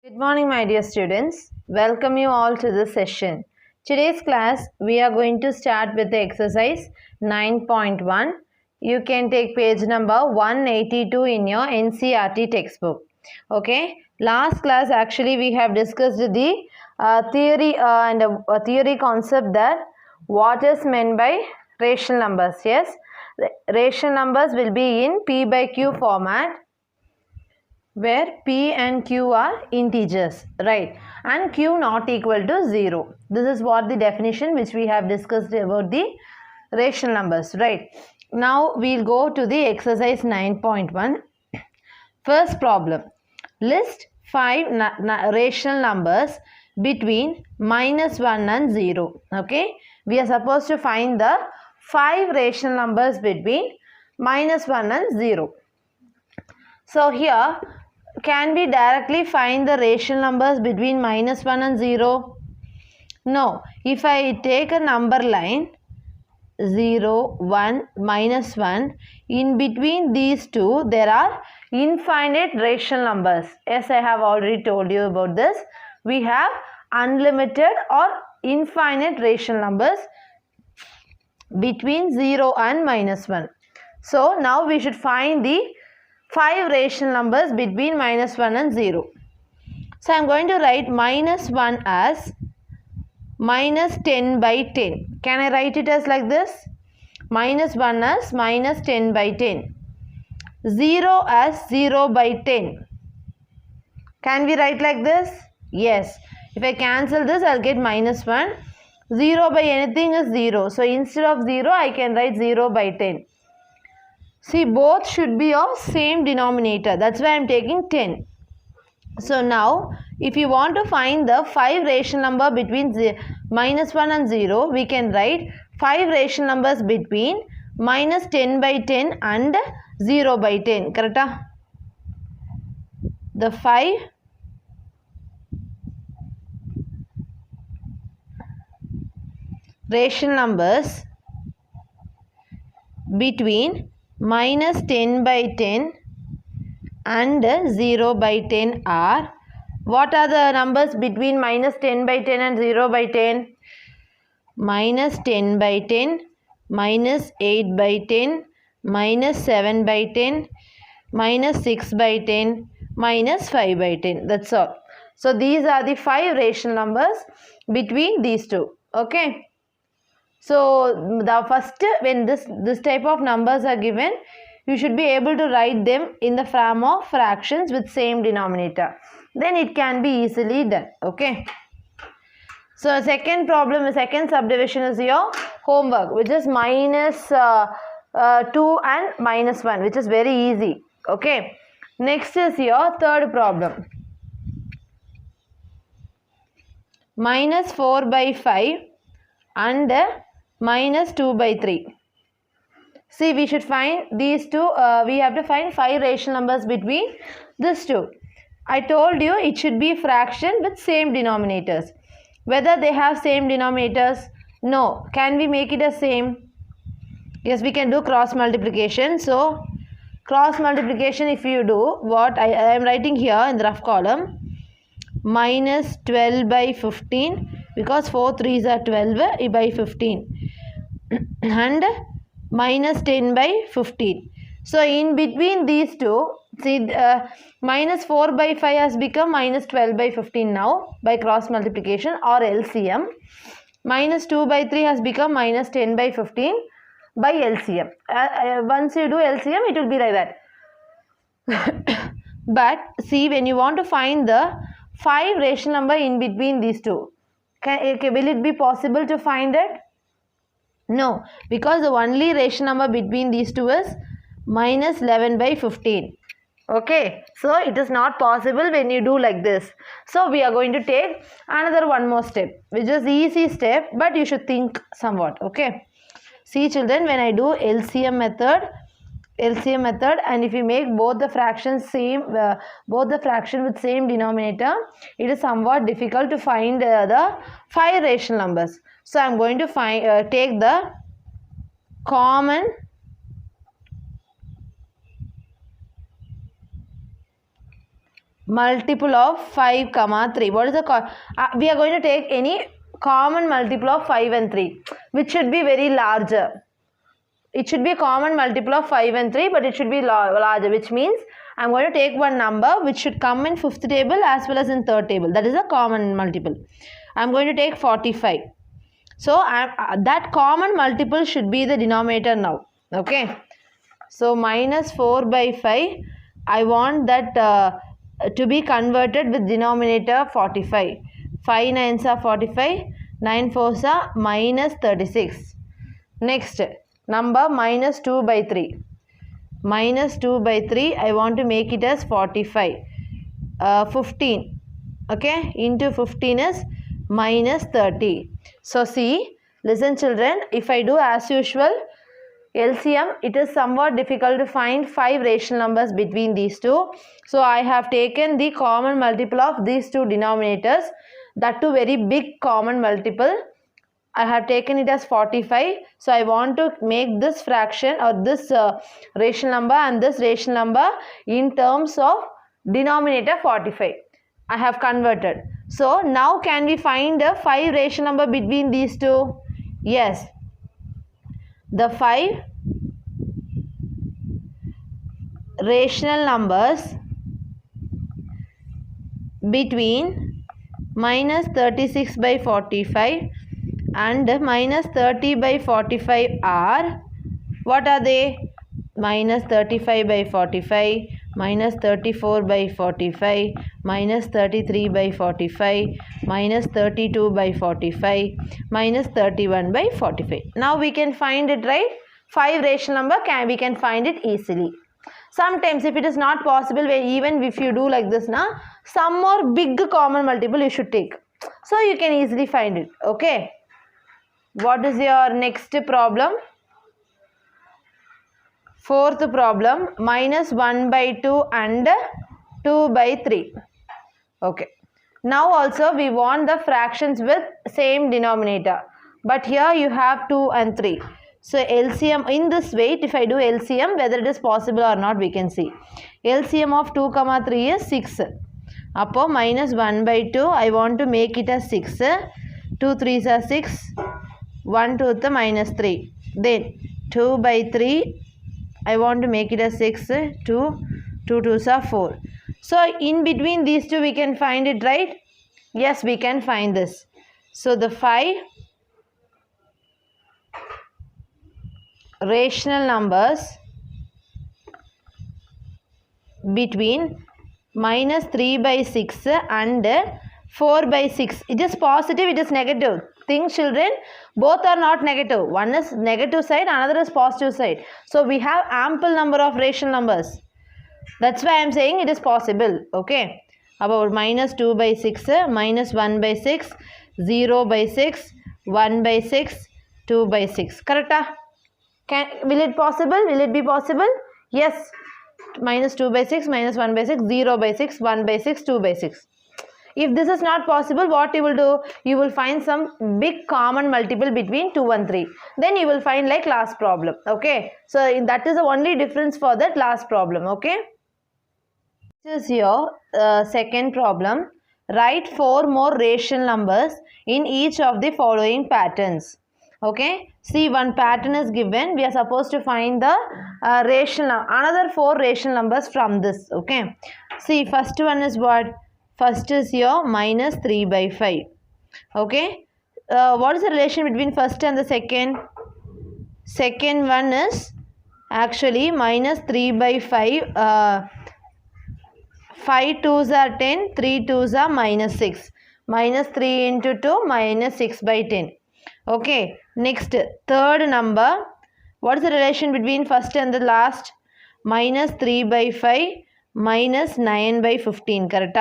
Good morning, my dear students. Welcome you all to this session. Today's class, we are going to start with the exercise 9.1. You can take page number 182 in your NCERT textbook. Okay. Last class, actually, we have discussed the theory and a theory concept that what is meant by rational numbers. Yes. Rational numbers will be in P by Q format, where P and Q are integers, right, and Q not equal to 0. This is what the definition which we have discussed about the rational numbers, right. Now we'll go to the exercise 9.1. First problem, list 5 rational numbers between -1 and 0. Okay, we are supposed to find the 5 rational numbers between -1 and 0. So here, can we directly find the rational numbers between -1 and 0? No. If I take a number line 0, 1, -1, in between these two there are infinite rational numbers. Yes, I have already told you about this. We have unlimited or infinite rational numbers between 0 and -1. So now we should find the 5 rational numbers between -1 and 0. So I am going to write -1 as -10 by 10. Can I write it as like this? -1 as -10 by 10. 0 as 0 by 10. Can we write like this? Yes. If I cancel this, I will get -1. 0 by anything is 0. So instead of 0, I can write 0 by 10. See, both should be of same denominator. That's why I am taking 10. So now, if you want to find the 5 rational number between -1 and 0, we can write 5 rational numbers between -10 by 10 and 0 by 10. Correct? The 5 rational numbers between -10 by 10 and 0 by 10 are, what are the numbers between -10 by 10 and 0 by 10? -10 by 10, -8 by 10, -7 by 10, -6 by 10, -5 by 10. That's all. So these are the 5 rational numbers between these two. Okay. So the first, when this type of numbers are given, you should be able to write them in the form of fractions with same denominator. Then it can be easily done. Okay. So second problem, the second subdivision is your homework, which is -2 and -1, which is very easy. Okay. Next is your third problem. -4 by 5 and -2 by 3. See, we should find these two. We have to find 5 rational numbers between these two. I told you it should be fraction with same denominators. Whether they have same denominators? No. Can we make it as same? Yes, we can do cross multiplication. So, cross multiplication, if you do, what I am writing here in the rough column, -12 by 15, because 4 3s are 12 by 15, and -10 by 15. So in between these two, see, -4 by 5 has become -12 by 15 now by cross multiplication or LCM. -2 by 3 has become -10 by 15 by LCM. Once you do LCM, it will be like that. But see, when you want to find the 5 rational number in between these two, will it be possible to find it? No, because the only rational number between these two is -11 by 15. Okay, so it is not possible when you do like this. So we are going to take another one more step, which is easy step, but you should think somewhat. Okay, see children, when I do LCM method, and if you make both the fractions same, both the fraction with same denominator, it is somewhat difficult to find the 5 rational numbers. So I am going to take the common multiple of 5 comma 3. What is the we are going to take any common multiple of 5 and 3, which should be very larger. It should be a common multiple of 5 and 3, but it should be larger, which means I am going to take one number which should come in 5th table as well as in 3rd table. That is a common multiple. I am going to take 45. So that common multiple should be the denominator now. Okay. So minus 4 by 5. I want that to be converted with denominator 45. 5 9s are 45. 9 4s are minus 36. Next number minus 2 by 3. Minus 2 by 3. I want to make it as 45. 15. Okay. Into 15 is minus 30. So see, listen children, if I do as usual LCM, it is somewhat difficult to find 5 rational numbers between these two. So I have taken the common multiple of these two denominators, that too very big common multiple. I have taken it as 45. So I want to make this fraction or this rational number and this rational number in terms of denominator 45. I have converted. So now can we find a 5 rational number between these two? Yes. The 5 rational numbers between minus 36 by 45 and minus 30 by 45 are, what are they? Minus 35 by 45, minus 34 by 45, minus 33 by 45, minus 32 by 45, minus 31 by 45. Now we can find it, right? 5 rational number we can find it easily. Sometimes if it is not possible, even if you do like this now, some more big common multiple you should take. So you can easily find it. Okay. What is your next problem? 4th problem, minus 1 by 2 and 2 by 3. Okay. Now also we want the fractions with same denominator. But here you have 2 and 3. So LCM in this way, if I do LCM, whether it is possible or not, we can see. LCM of 2 comma 3 is 6. Appo minus 1 by 2, I want to make it as 6. 2 3s are 6. 1 to the minus 3. Then 2 by 3. I want to make it as 6, 2, 2 2s are 4. So in between these two we can find it, right? Yes, we can find this. So the 5 rational numbers between minus 3 by 6 and 4 by 6. It is positive, it is negative. Think children, both are not negative. One is negative side, another is positive side. So we have ample number of rational numbers. That's why I am saying it is possible. Okay. About minus 2 by 6, minus 1 by 6, 0 by 6, 1 by 6, 2 by 6. Correct? Will it possible? Will it be possible? Yes. Minus 2 by 6, minus 1 by 6, 0 by 6, 1 by 6, 2 by 6. If this is not possible, what you will do? You will find some big common multiple between 2 and 3. Then you will find like last problem. Okay. So that is the only difference for that last problem. Okay. This is your second problem. Write 4 more rational numbers in each of the following patterns. Okay. See, one pattern is given. We are supposed to find the another 4 rational numbers from this. Okay. See, first one is what? First is your minus 3 by 5. Okay. What is the relation between first and the second? Second one is actually minus 3 by 5. 5 2s are 10. 3 2s are minus 6. Minus 3 into 2 minus 6 by 10. Okay. Next, third number. What is the relation between first and the last? Minus 3 by 5 minus 9 by 15. Correct?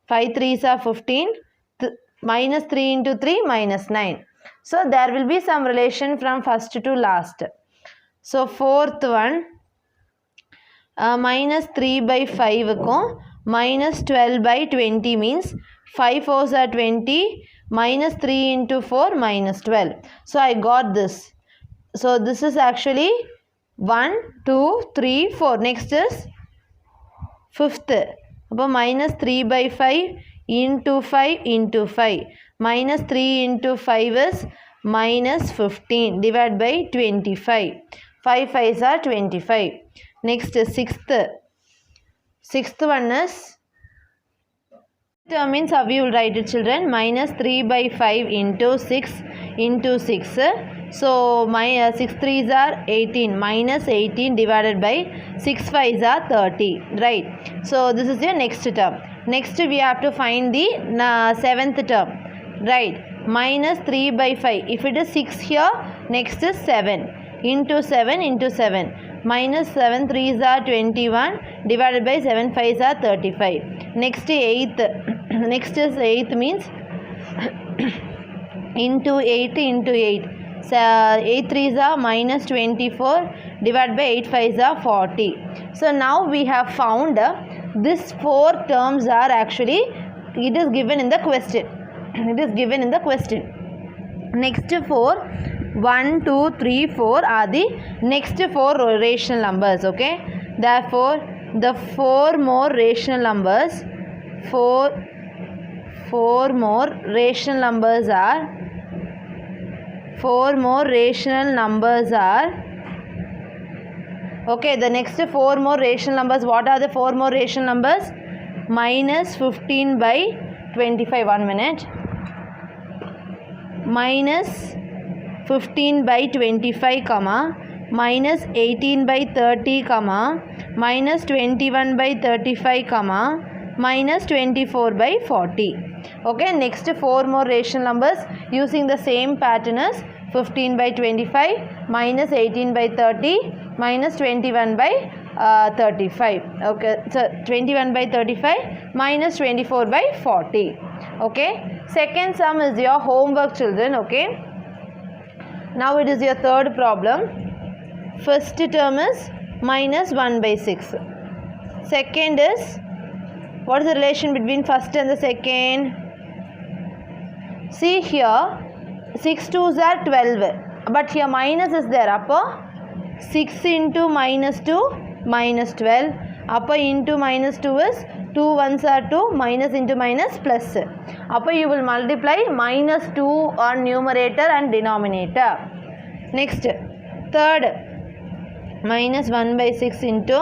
5 3s are 15. Minus 3 into 3 minus 9. So there will be some relation from first to last. So fourth one, minus 3 by 5 minus 12 by 20 means 5 4s are 20, minus 3 into 4 minus 12. So I got this. So this is actually 1, 2, 3, 4. Next is fifth. അപ്പോൾ -3/5 into 5 into 5. -3 into 5 is -15 divided by 25. 5 5s are 25. Next, sixth one is, term means how you will write it, children? -3/5 into 6 into 6. So my 6 3s are 18. -18 divided by 6 5s are 30. Right. So this is your next term. Next we have to find the seventh term. Right. -3/5. If it is 6 here, next is 7. Into 7 into 7. -7 3s are 21 divided by 7 5s are 35. Next, eighth. Next is 8th means into 8 into 8. So 8 3s are -24 divided by 8 5s are 40. So now we have found these 4 terms are actually, it is given in the question. It is given in the question. Next 4, 1 2 3 4 are the next 4 rational numbers. Okay, therefore the 4 more rational numbers, 4 more rational numbers are, 4 more rational numbers are, okay, the next 4 more rational numbers, what are the 4 more rational numbers? -15/25, 1 minute, -15/25, -18/30, -21/35, -24/40. Okay, next 4 more rational numbers using the same pattern as 15/25, -18/30, -21/35. Okay, so 21/35 -24/40. Okay, second sum is your homework, children. Okay, now it is your third problem. First term is -1/6. Second is, what is the relation between first and the second? See here, 6 2s are 12, but here minus is there. Upper 6 into -2 -12. Upper into -2 is 2 1s are 2, minus into minus plus. Upper you will multiply -2 on numerator and denominator. Next, third, -1/6 into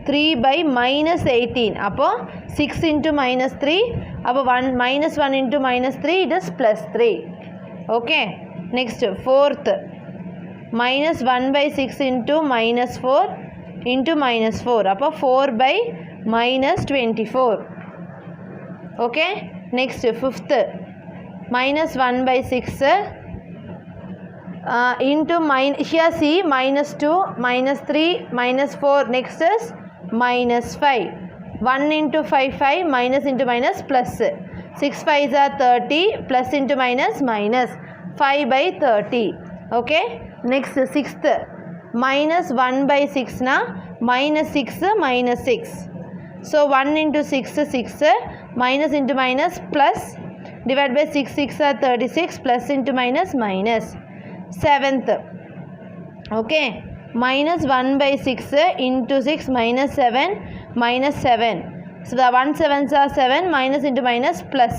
3 by -18. Upper 6 into -3. Upper -1 into -3, it is +3. Okay. Next, fourth, -1/6 into -4 into -4. Upper 4 by -24. Okay. Next, fifth, -1/6 into here see -2 -3 -4. Next is -5. 1 into 5 5, minus into minus plus. 6 5s are 30, plus into minus minus 5/30. Okay. Next, sixth, -1/6 na -6. So 1 into 6 6, minus into minus plus, divided by 6 6 are 36, plus into minus minus. Seventh, okay, -1/6 into 6 -7 -7. So the 1 7s are 7, minus into minus plus.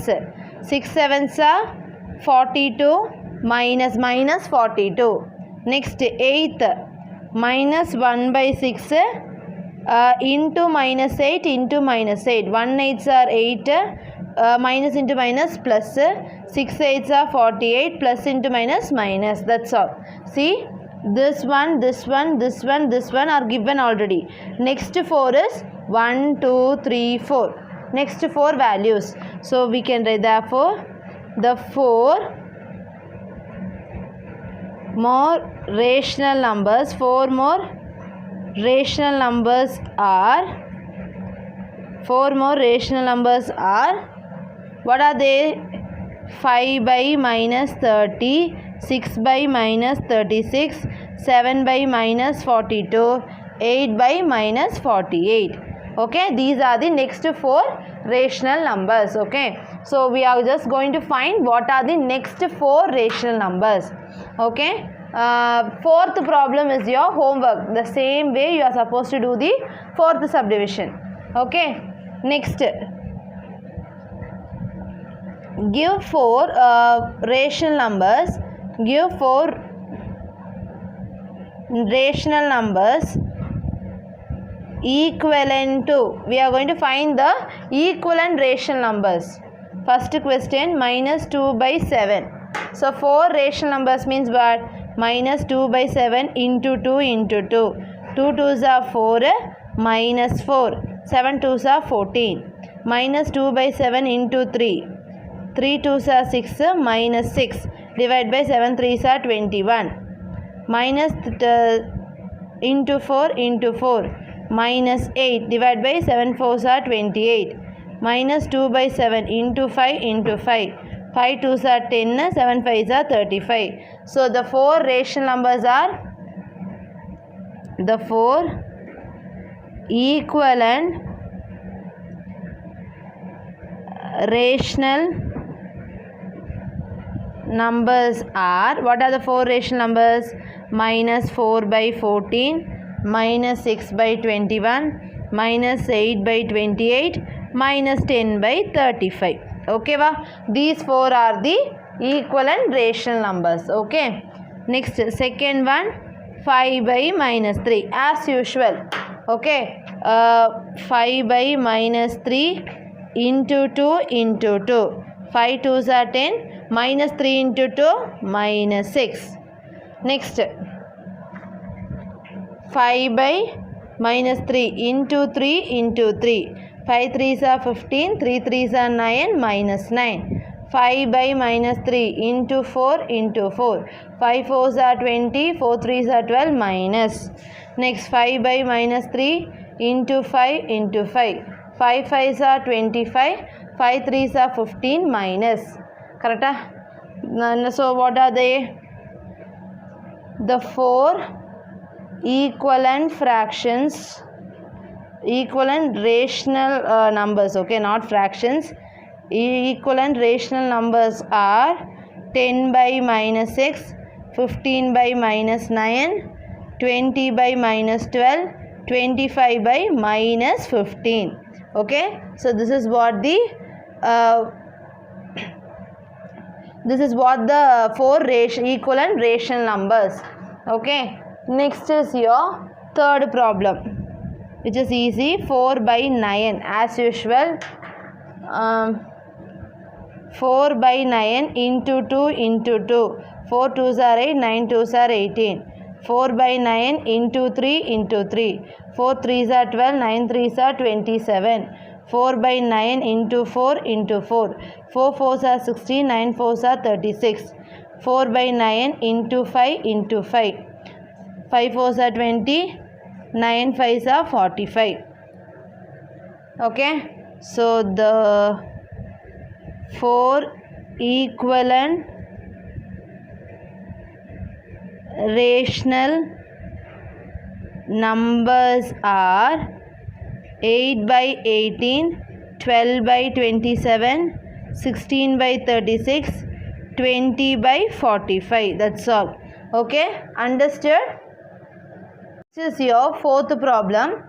6 7s are 42, minus 42. Next, eighth, -1/6 into -8 into -8. 1 8s are 8, minus into minus plus. 6 8s are 48, plus into minus minus. That's all. See, this one, this one, this one, this one are given already. Next 4 is 1 2 3 4. Next 4 values. So we can write, therefore the 4 more rational numbers, 4 more rational numbers are, 4 more rational numbers are, what are they? 5 by -30, 6 by -36, 7 by -42, 8 by -48. Okay, these are the next 4 rational numbers. Okay, so we are just going to find what are the next 4 rational numbers. Okay, fourth problem is your homework. The same way you are supposed to do the fourth subdivision. Okay, Next, give 4 rational numbers. Give 4 rational numbers equivalent to, we are going to find the equivalent rational numbers. First question, minus 2 by 7. So 4 rational numbers means what? Minus 2 by 7 into 2 into 2. 2 2s are 4, minus 4. 7 2s are 14. Minus 2 by 7 into 3. 3 2s are 6, minus 6. Divide by 7 3s are 21. Minus into 4 into 4. Minus 8. Divide by 7 4s are 28. Minus 2 by 7 into 5 into 5. 5 2s are 10, 7 5s are 35. So the 4 rational numbers are, the 4 equivalent rational numbers are, what are the 4 rational numbers? Minus 4 by 14, minus 6 by 21, minus 8 by 28, minus 10 by 35. Okay, these 4 are the equivalent rational numbers. Okay. Next, second one, 5 by minus 3 as usual. Okay. 5 by minus 3 into 2 into 2. 5 2s are 10. Minus 3 into 2, minus 6. Next, 5 by minus 3 into 3 into 3. 5 3s are 15, 3 3s are 9, minus 9. 5 by minus 3 into 4 into 4. 5 4s are 20, 4 3s are 12, minus. Next, 5 by minus 3 into 5 into 5. 5 5s are 25, 5 3s are 15, minus. Correct? So what are they? The 4 equivalent fractions, equivalent rational numbers. Okay, not fractions. Equivalent rational numbers are 10 by minus 6, 15 by minus 9, 20 by minus 12, 25 by minus 15. Okay, so this is what the this is what the 4 equivalent rational numbers. Okay, next is your third problem, which is easy. 4 by 9 as usual. 4 by 9 into 2 into 2. 4 2s are 8, 9 2s are 18. 4 by 9 into 3 into 3. 4 3s are 12, 9 3s are 27. 4 by 9 into 4 into 4. 4 4s are 16, 9 4s are 36. 4 by 9 into 5 into 5. 5 4s are 20, 9 5s are 45. Okay, so the 4 equivalent rational numbers are 8 by 18, 12 by 27, 16 by 36, 20 by 45. That's all. Okay, understood? This is your fourth problem.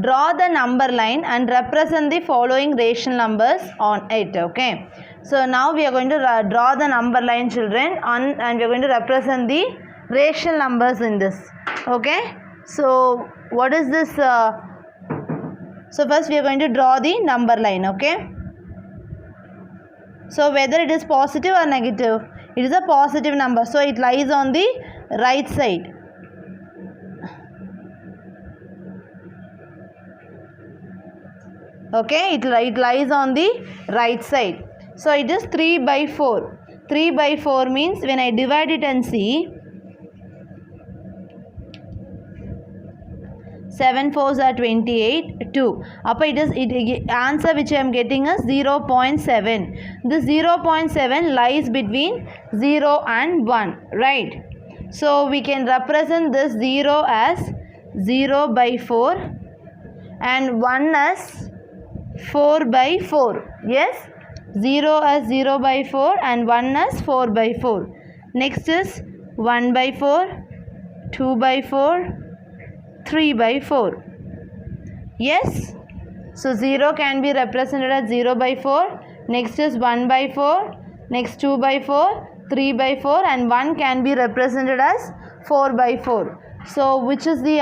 Draw the number line and represent the following rational numbers on it. Okay, so now we are going to draw the number line, children, and we are going to represent the rational numbers in this. Okay, so what is this? So first we are going to draw the number line. Okay, so whether it is positive or negative, it is a positive number, so it lies on the right side. Okay, it lies on the right side. So it is 3 by 4. 3 by 4 means when I divide it and see, 7 4s are 28, 2. Appa answer which I am getting is 0.7. This 0.7 lies between 0 and 1, right? So we can represent this 0 as 0 by 4 and 1 as 4 by 4. Yes, 0 as 0 by 4 and 1 as 4 by 4. Next is 1 by 4, 2 by 4, 3 by 4. Yes, So 0 can be represented as 0 by 4. Next is 1 by 4. Next 2 by 4. 3 by 4. And 1 can be represented as 4 by 4. So which is the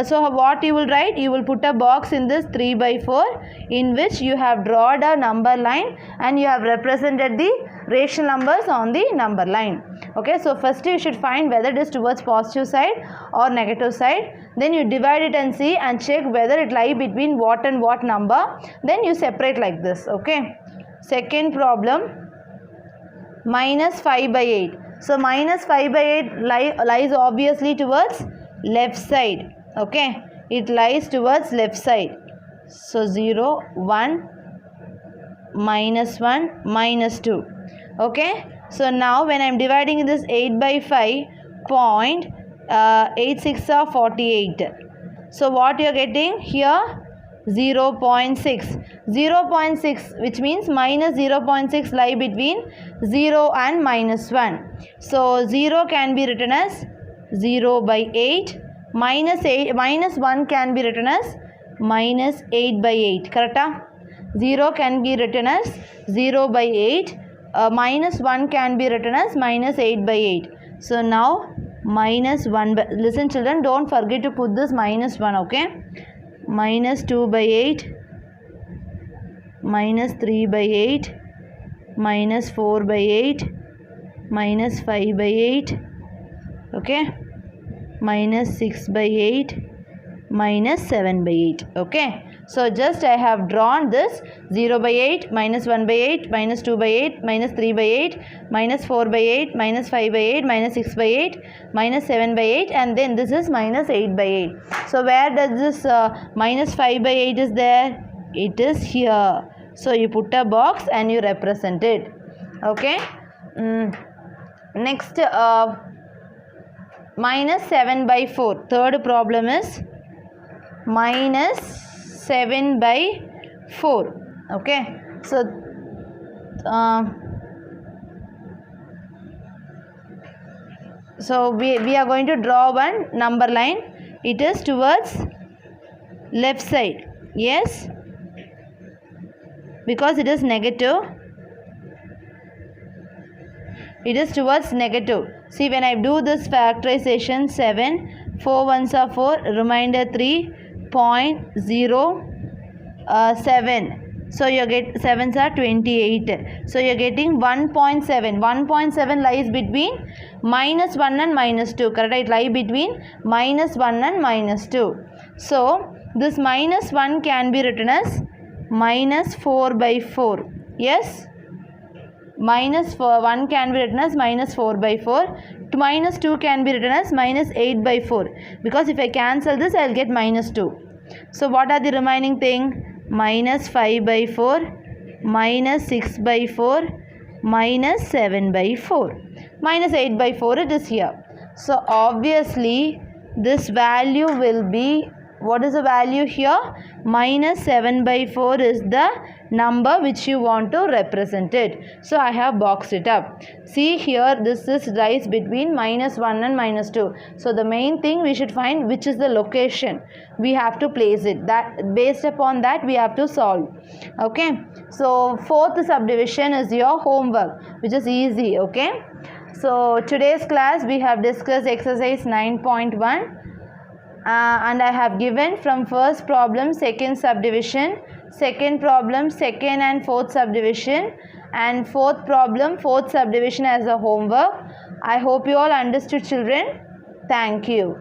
so what you will write? You will put a box in this 3 by 4 in which you have drawn a number line and you have represented the rational numbers on the number line. Okay, so first you should find whether it is towards positive side or negative side. Then you divide it and see and check whether it lies between what and what number. Then you separate like this. Okay. Second problem, minus 5 by 8. So minus 5 by 8 lies obviously towards left side. Okay, it lies towards left side. So 0, 1, minus 1, minus 2. Okay, so now when I am dividing this 8 by 5, 0.86 are 48. So what you are getting here? 0.6. 0.6, which means minus 0.6 lie between 0 and minus 1. So 0 can be written as 0 by 8. Minus 1 can be written as minus 8 by 8. Correct? 0 can be written as 0 by 8. Minus 1 can be written as minus 8 by 8. So now minus 1 by, listen children, don't forget to put this minus 1. Okay. Minus 2 by 8, minus 3 by 8, minus 4 by 8, minus 5 by 8, okay, minus 6 by 8, minus 7 by 8, okay. So just I have drawn this 0 by 8, minus 1 by 8, minus 2 by 8, minus 3 by 8, minus 4 by 8, minus 5 by 8, minus 6 by 8, minus 7 by 8, and then this is minus 8 by 8. So where does this minus 5 by 8 is there? It is here. So you put a box and you represent it. Okay. Next, minus 7 by 4. Third problem is minus 7 by 4. Okay. So we are going to draw one number line. It is towards left side. Yes, because it is negative. It is towards negative. See, when I do this factorization, 7, 4 ones are 4, remainder 3.07. So you get 7s are 28. So you are getting 1.7. 1.7 lies between minus 1 and minus 2. Correct? It lies between minus 1 and minus 2. So this minus 1 can be written as minus 4 by 4. Yes? Minus 1 can be written as minus 4 by 4. Minus 2 can be written as minus 8 by 4. Because if I cancel this, I will get minus 2. So what are the remaining thing? Minus 5 by 4, minus 6 by 4, minus 7 by 4. Minus 8 by 4 it is here. So obviously this value will be, what is the value here? Minus 7 by 4 is the number which you want to represent it. So I have boxed it up. See here, this is lies between minus 1 and minus 2. So the main thing we should find which is the location. We have to place it. That based upon that we have to solve. Okay. So fourth subdivision is your homework, which is easy. Okay. So today's class we have discussed exercise 9.1. And I have given from first problem second subdivision, second problem second and fourth subdivision, and fourth problem fourth subdivision as a homework. I hope you all understood children. Thank you.